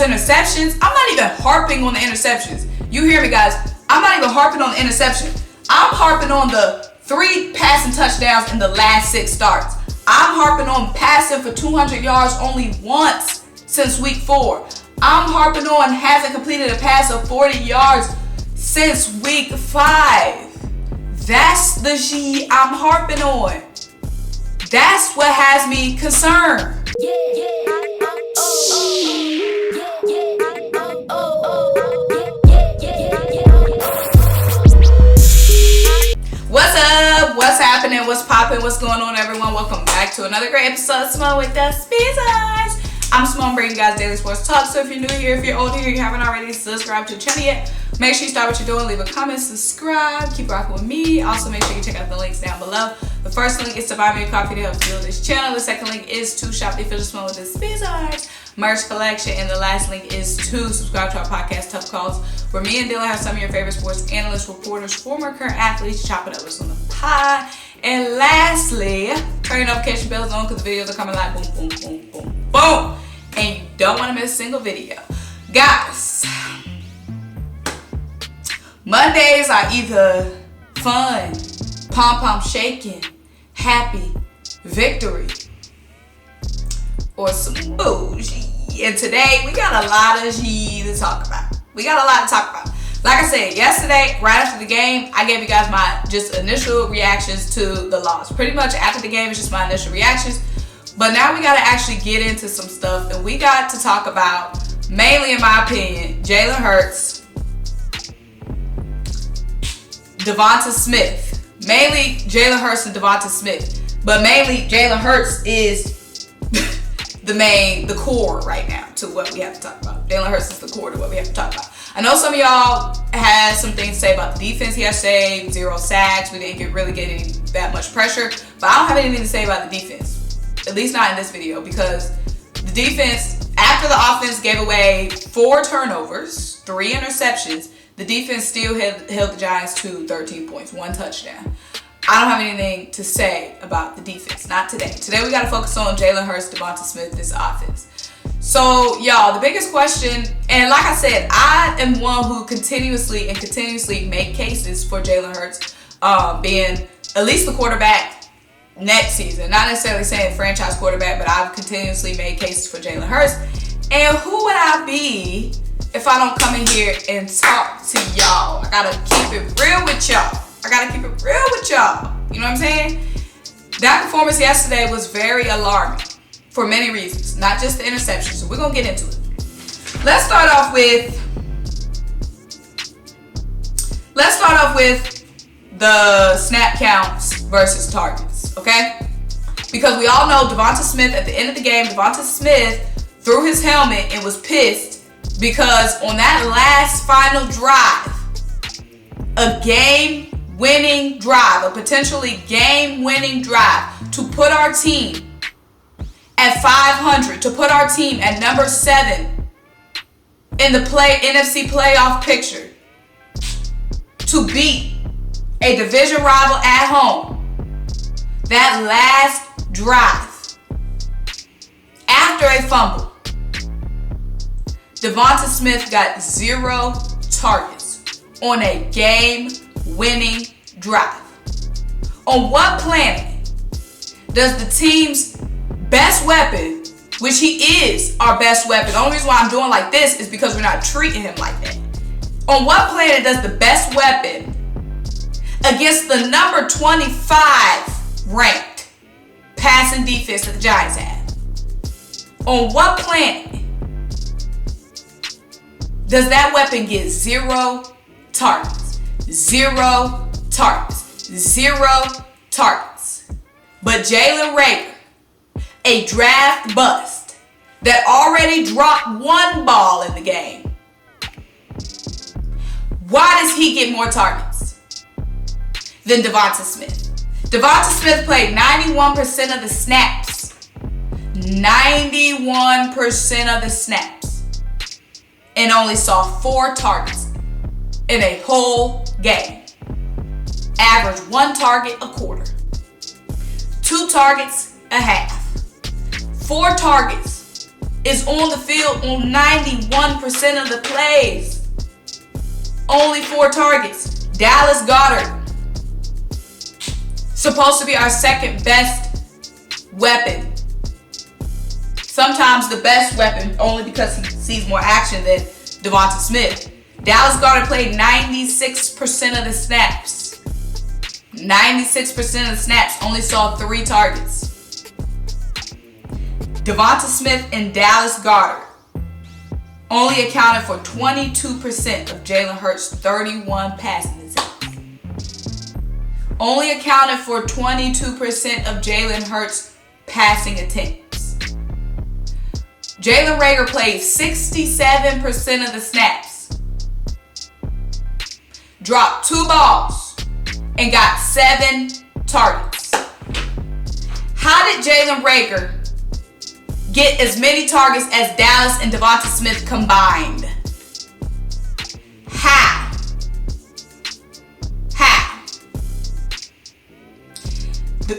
those interceptions, I'm not even harping on the interceptions. You hear me, guys? I'm not even harping on the interception. I'm harping on the 3 passing touchdowns in the last 6 starts. I'm harping on passing for 200 yards only once since week 4. I'm harping on hasn't completed a pass of 40 yards since week 5. That's the G I'm harping on. That's what has me concerned. What's up? What's happening? What's popping? What's going on, everyone? Welcome back to another great episode of Symone with the Sports. I'm Symone, bringing you guys daily sports talk. So if you're new here, if you're old here, you haven't already subscribed to the channel yet, make sure you start what you're doing, leave a comment, subscribe, keep rocking with me. Also, make sure you check out the links down below. The first link is to buy me a coffee to help fuel this channel. The second link is to shop the official Symone with the Sports merch collection. And the last link is to subscribe to our podcast, Tough Calls, where me and Dylan have some of your favorite sports analysts, reporters, former current athletes, chopping up with on the pod. And lastly, turn your notification bells on because the videos are coming like boom, boom, boom, boom, boom. And you don't want to miss a single video. Guys, Mondays are either fun, pom-pom shaking, happy, victory, or some bougie. And today, we got a lot of G to talk about. Like I said, yesterday, right after the game, I gave you guys my just initial reactions to the loss. Pretty much after the game, it's just my initial reactions. But now we got to actually get into some stuff. And we got to talk about, mainly in my opinion, Jalen Hurts, Devonta Smith. Mainly Jalen Hurts and Devonta Smith. But mainly Jalen Hurts is the core right now to what we have to talk about. Jalen Hurts is the core to what we have to talk about. I know some of y'all had some things to say about the defense yesterday. 0 sacks. We didn't really get any that much pressure. But I don't have anything to say about the defense. At least not in this video, because the defense, after the offense gave away 4 turnovers, 3 interceptions, the defense still held the Giants to 13 points, 1 touchdown. I don't have anything to say about the defense. Not today. Today we got to focus on Jalen Hurts, Devonta Smith, this offense. So, y'all, the biggest question, and like I said, I am one who continuously make cases for Jalen Hurts being at least the quarterback next season. Not necessarily saying franchise quarterback, but I've continuously made cases for Jalen Hurts. And who would I be if I don't come in here and talk to y'all? I gotta keep it real with y'all. You know what I'm saying? That performance yesterday was very alarming for many reasons, not just the interception. So we're gonna get into it. Let's start off with the snap counts versus targets, okay? Because we all know Devonta Smith, at the end of the game, Devonta Smith threw his helmet and was pissed because on that last final drive, a game-winning drive, a potentially game-winning drive to put our team at 500, to put our team at number 7 in the NFC playoff picture, to beat a division rival at home. That last drive, after a fumble, Devonta Smith got 0 targets on a game-winning drive. On what planet does the team's best weapon, which he is our best weapon, the only reason why I'm doing like this is because we're not treating him like that. On what planet does the best weapon against the number 25 ranked passing defense that the Giants have, on what planet does that weapon get 0 targets? 0 targets. 0 targets. But Jalen Reagor, a draft bust that already dropped 1 ball in the game, why does he get more targets than Devonta Smith? Devonta Smith played 91% of the snaps. 91% of the snaps. And only saw 4 targets in a whole game. Average 1 target a quarter. 2 targets a half. 4 targets is on the field on 91% of the plays. Only 4 targets. Dallas Goedert, supposed to be our second best weapon. Sometimes the best weapon, only because he sees more action than Devonta Smith. Dallas Goedert played 96% of the snaps. 96% of the snaps, only saw 3 targets. Devonta Smith and Dallas Goedert only accounted for 22% of Jalen Hurts' 31 passing attempts. Only accounted for 22% of Jalen Hurts' passing attempts. Jalen Reagor played 67% of the snaps, dropped 2 balls, and got 7 targets. How did Jalen Reagor get as many targets as Dallas and Devonta Smith combined? How?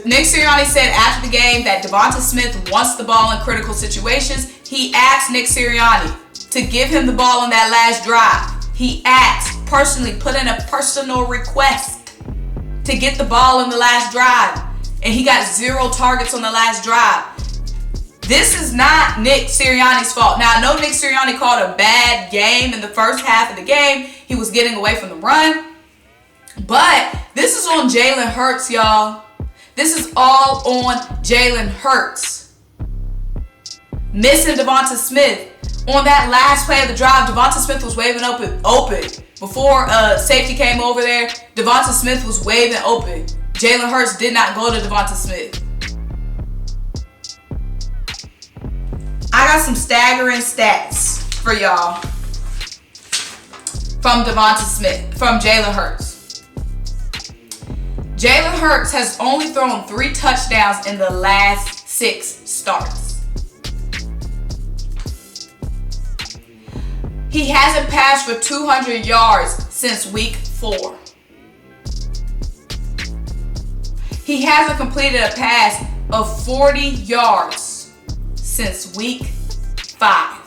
Nick Sirianni said after the game that Devonta Smith wants the ball in critical situations. He asked Nick Sirianni to give him the ball on that last drive. He asked, personally, put in a personal request to get the ball on the last drive. And he got 0 targets on the last drive. This is not Nick Sirianni's fault. Now, I know Nick Sirianni called a bad game in the first half of the game. He was getting away from the run. But this is on Jalen Hurts, y'all. This is all on Jalen Hurts. Missing Devonta Smith. On that last play of the drive, Devonta Smith was waving open. Before safety came over there, Devonta Smith was waving open. Jalen Hurts did not go to Devonta Smith. I got some staggering stats for y'all from Jalen Hurts. Jalen Hurts has only thrown 3 touchdowns in the last 6 starts. He hasn't passed for 200 yards since week 4. He hasn't completed a pass of 40 yards since week 5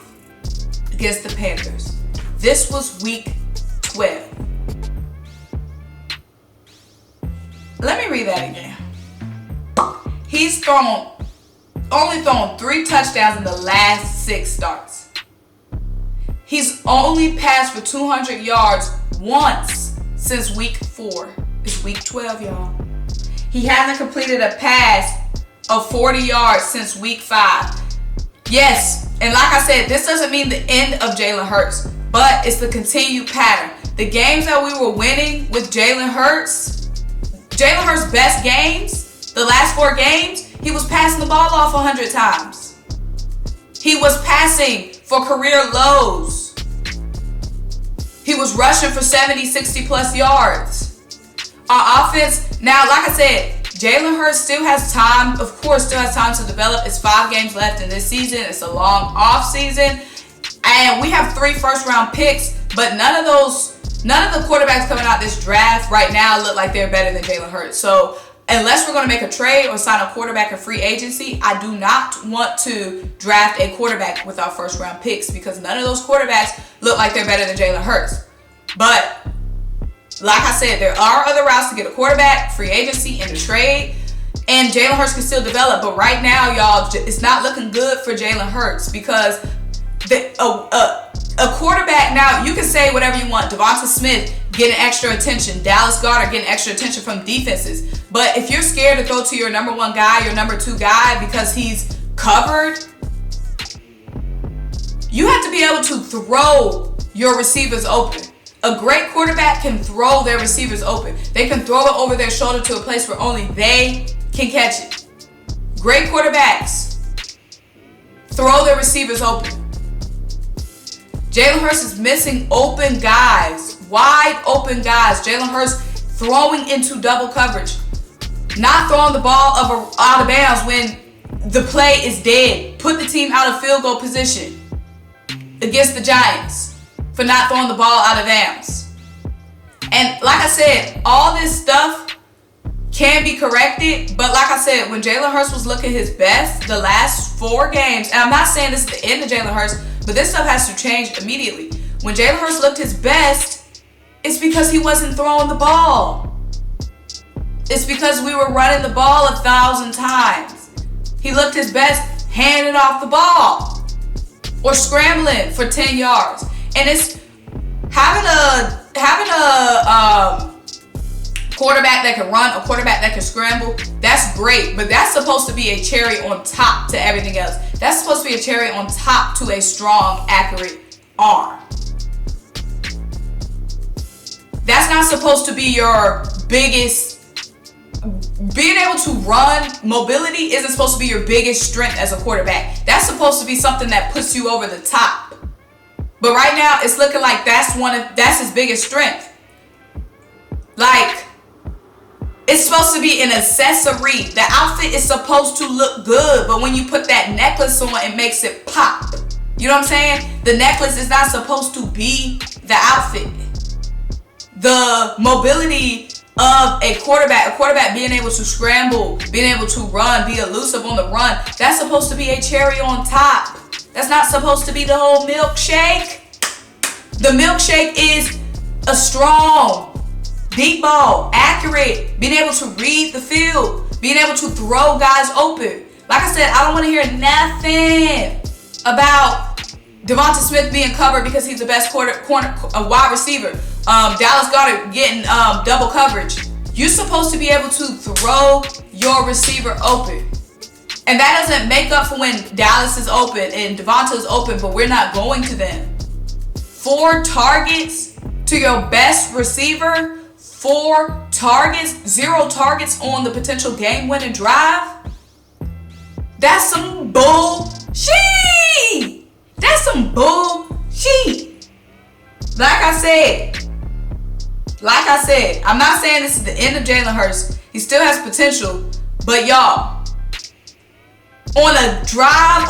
against the Panthers. This was week 12. Let me read that again. He's only thrown 3 touchdowns in the last 6 starts. He's only passed for 200 yards once since week 4. It's week 12, y'all. He hasn't completed a pass of 40 yards since week 5. Yes, and like I said, this doesn't mean the end of Jalen Hurts, but it's the continued pattern. The games that we were winning with Jalen Hurts' best games, the last 4 games, he was passing the ball off 100 times. He was passing for career lows. He was rushing for 70, 60 plus yards. Our offense, now, like I said, Jalen Hurts still has time to develop. It's 5 games left in this season. It's a long off season. And we have 3 first-round picks, but none of the quarterbacks coming out this draft right now look like they're better than Jalen Hurts. So unless we're going to make a trade or sign a quarterback in free agency, I do not want to draft a quarterback with our first-round picks because none of those quarterbacks look like they're better than Jalen Hurts. But like I said, there are other routes to get a quarterback, free agency, and a trade. And Jalen Hurts can still develop. But right now, y'all, it's not looking good for Jalen Hurts because a quarterback, now you can say whatever you want. Devonta Smith getting extra attention. Dallas Goedert getting extra attention from defenses. But if you're scared to throw to your number 1 guy, your number 2 guy because he's covered, you have to be able to throw your receivers open. A great quarterback can throw their receivers open. They can throw it over their shoulder to a place where only they can catch it. Great quarterbacks throw their receivers open. Jalen Hurts is missing open guys, wide open guys. Jalen Hurts throwing into double coverage, not throwing the ball out of bounds when the play is dead. Put the team out of field goal position against the Giants for not throwing the ball out of bounds. And like I said, all this stuff can be corrected. But like I said, when Jalen Hurts was looking his best the last 4 games, and I'm not saying this is the end of Jalen Hurts, but this stuff has to change immediately. When Jalen Hurts looked his best, it's because he wasn't throwing the ball. It's because we were running the ball 1,000 times. He looked his best handing off the ball or scrambling for 10 yards. And it's having a quarterback that can run, a quarterback that can scramble. That's great, but that's supposed to be a cherry on top to everything else. That's supposed to be a cherry on top to a strong, accurate arm. That's not supposed to be your biggest. Being able to run, mobility isn't supposed to be your biggest strength as a quarterback. That's supposed to be something that puts you over the top. But right now, it's looking like that's his biggest strength. Like, it's supposed to be an accessory. The outfit is supposed to look good, but when you put that necklace on, it makes it pop. You know what I'm saying? The necklace is not supposed to be the outfit. The mobility of a quarterback being able to scramble, being able to run, be elusive on the run, that's supposed to be a cherry on top. That's not supposed to be the whole milkshake. The milkshake is a strong, deep ball, accurate, being able to read the field, being able to throw guys open. Like I said, I don't want to hear nothing about Devonta Smith being covered because he's the best wide receiver. Dallas Goedert getting double coverage. You're supposed to be able to throw your receiver open. And that doesn't make up for when Dallas is open and Devonta is open, but we're not going to them. 4 targets to your best receiver. 4 targets, 0 targets on the potential game-winning drive. That's some bullshit. That's some bullshit. Like I said, I'm not saying this is the end of Jalen Hurts. He still has potential, but y'all, on a drive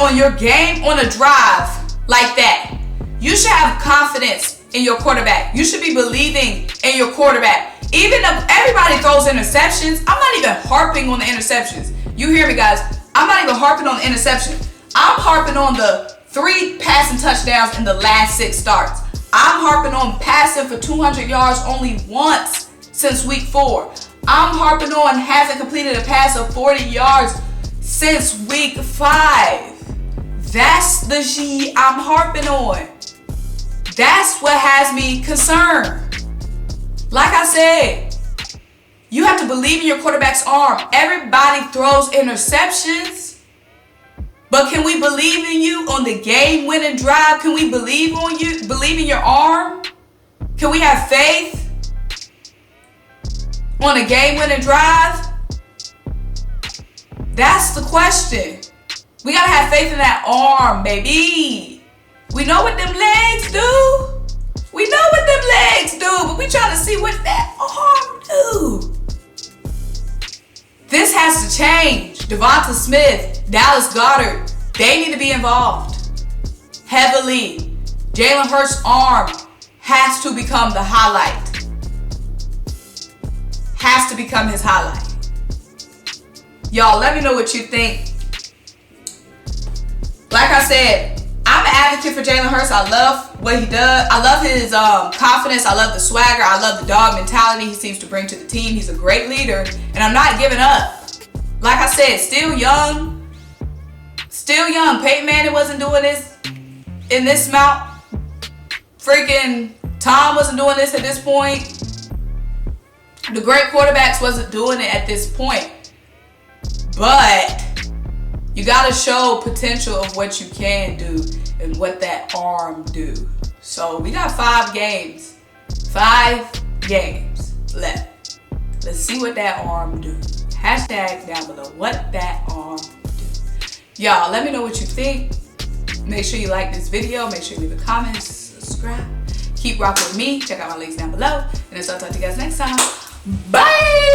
like that, you should have confidence in your quarterback. You should be believing in your quarterback. Even if everybody throws interceptions, I'm not even harping on the interceptions. You hear me, guys? I'm not even harping on the interception. I'm harping on the 3 passing touchdowns in the last 6 starts. I'm harping on passing for 200 yards only once since week 4. I'm harping on hasn't completed a pass of 40 yards since week 5. That's the shit I'm harping on. That's what has me concerned. Like I said, you have to believe in your quarterback's arm. Everybody throws interceptions. But can we believe in you on the game-winning drive? Can we believe on you? Believe in your arm? Can we have faith on a game-winning drive? That's the question. We gotta have faith in that arm, baby. We know what them legs do. We know what them legs do, but we trying to see what that arm do. This has to change. Devonta Smith, Dallas Goedert, they need to be involved heavily. Jalen Hurts' arm has to become the highlight. Has to become his highlight. Y'all, let me know what you think. Like I said, I'm an advocate for Jalen Hurts. I love what he does. I love his confidence. I love the swagger. I love the dog mentality he seems to bring to the team. He's a great leader, and I'm not giving up. Like I said, still young. Still young. Peyton Manning wasn't doing this in this amount. Freaking Tom wasn't doing this at this point. The great quarterbacks wasn't doing it at this point. But you got to show potential of what you can do and what that arm do. So we got 5 games. 5 games left. Let's see what that arm do. Hashtag down below what that arm do. Y'all, let me know what you think. Make sure you like this video. Make sure you leave a comment. Subscribe. Keep rocking with me. Check out my links down below. And I'll talk to you guys next time. Bye!